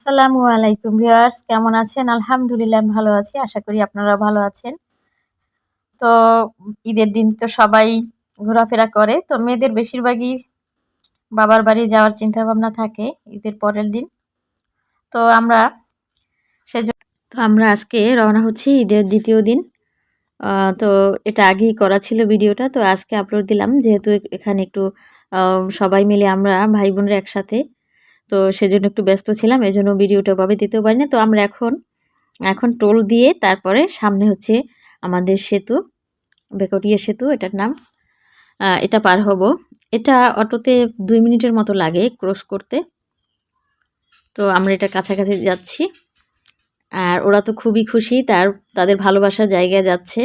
আসসালামু আলাইকুম ভিউয়ার্স, কেমন আছেন? আলহামদুলিল্লাহ আমি ভালো আছি। আশা করি আপনারা ভালো আছেন। তো ঈদের দিন তো সবাই ঘোরাফেরা করে। তো মেয়েদের বেশিরভাগই বাবার বাড়ি যাওয়ার চিন্তাভাবনা থাকে ঈদের পরের দিন। তো আমরা আমরা আজকে রওনা হচ্ছি ঈদের দ্বিতীয় দিন। তো এটা আগেই করা ছিল ভিডিওটা। তো আজকে আপলোড দিলাম যেহেতু এখানে একটু সবাই মিলে আমরা ভাই বোনরা একসাথে। তো সেজন্য একটু ব্যস্ত ছিলাম। এজন্য ভিডিওটা ওভাবে দিতেও পারি না। তো আমরা এখন টোল দিয়ে তারপরে সামনে হচ্ছে আমাদের সেতু, বেকটিয়া সেতু এটার নাম। এটা পার হব। এটা অটোতে 2 মিনিটের মতো লাগে ক্রস করতে। তো আমরা এটার কাছাকাছি যাচ্ছি। আর ওরা তো খুবই খুশি, তাদের ভালোবাসার জায়গায় যাচ্ছে,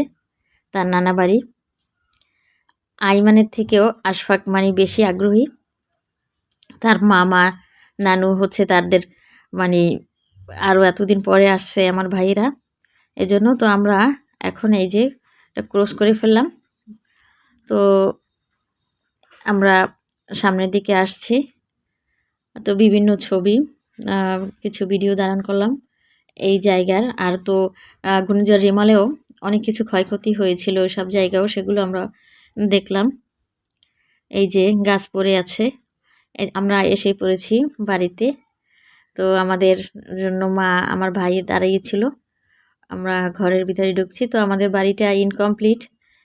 তার নানা বাড়ি। আইমানের থেকেও আশফাক মানে বেশি আগ্রহী। তার মামা, নানু হচ্ছে তাদের মানে আরও এতদিন পরে আসছে আমার ভাইয়েরা। এজন্য তো আমরা এখন এই যে ক্রস করে ফেললাম। তো আমরা সামনের দিকে আসছি। তো বিভিন্ন ছবি, কিছু ভিডিও ধারণ করলাম এই জায়গার। আর তো ঘূর্ণিঝড় রিমালেও অনেক কিছু ক্ষয়ক্ষতি হয়েছিল সব জায়গাও, সেগুলো আমরা দেখলাম। এই যে গাছ পড়ে আছে, আমরা এসে পড়েছি বাড়িতে। তো আমাদের জন্য মা, আমার ভাই দাঁড়িয়েছিল। আমরা ঘরের ভিতরে ঢুকছি। তো আমাদের বাড়িটা ইনকমপ্লিট,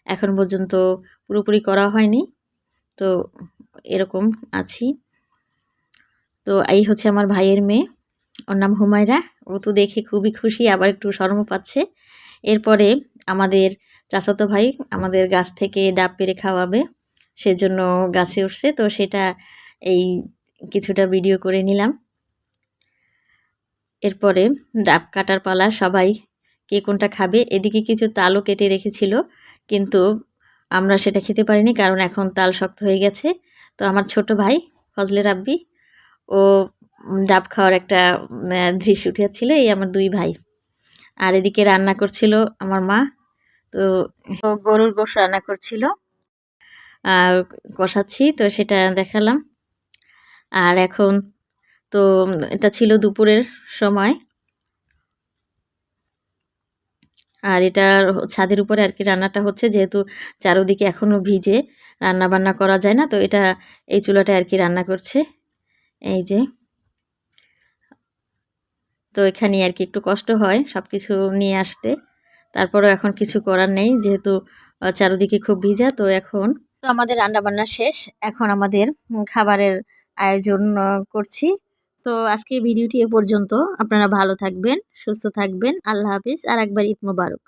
এখন পর্যন্ত পুরোপুরি করা হয়নি। তো এরকম আছি। তো এই হচ্ছে আমার ভাইয়ের মেয়ে, ওর নাম হুমায়রা। ও তো দেখে খুবই খুশি, আবার একটু শরমও পাচ্ছে। এরপরে আমাদের চাচাতো ভাই আমাদের গাছ থেকে ডাব পেড়ে খাওয়াবে, সেজন্য গাছে উঠছে। তো সেটা এই কিছুটা ভিডিও করে নিলাম। এরপরে ডাব কাটার পালা, সবাই কে কোনটা খাবে। এদিকে কিছু তালও কেটে রেখেছিল, কিন্তু আমরা সেটা খেতে পারিনি কারণ এখন তাল শক্ত হয়ে গেছে। তো আমার ছোট ভাই ফজলে রাব্বি, ও ডাব খাওয়ার একটা দৃশ্য উঠেছিল। এই আমার 2 ভাই। আর এদিকে রান্না করছিল আমার মা। তো গরুর গোশত রান্না করছিল, আর কষাচ্ছি, তো সেটা দেখালাম। আর এখন তো এটা ছিল দুপুরের সময়। আর এটা ছাদের উপরে আর কি রান্নাটা হচ্ছে, যেহেতু চারোদিকে এখনও ভিজে, রান্না বান্না করা যায় না। তো এটা এই চুলাটায় আর কি রান্না করছে। এই যে, তো এখানে আর কি একটু কষ্ট হয় সব কিছু নিয়ে আসতে। তারপরেও এখন কিছু করার নেই, যেহেতু চারোদিকে খুব ভিজা। তো এখন তো আমাদের রান্না বান্না শেষ। এখন আমাদের খাবারের আয়োজন করছি। তো আজকে ভিডিওটি এ পর্যন্ত। আপনারা ভালো থাকবেন, সুস্থ থাকবেন। আল্লাহ হাফিজ। আর একবার ঈদ মোবারক।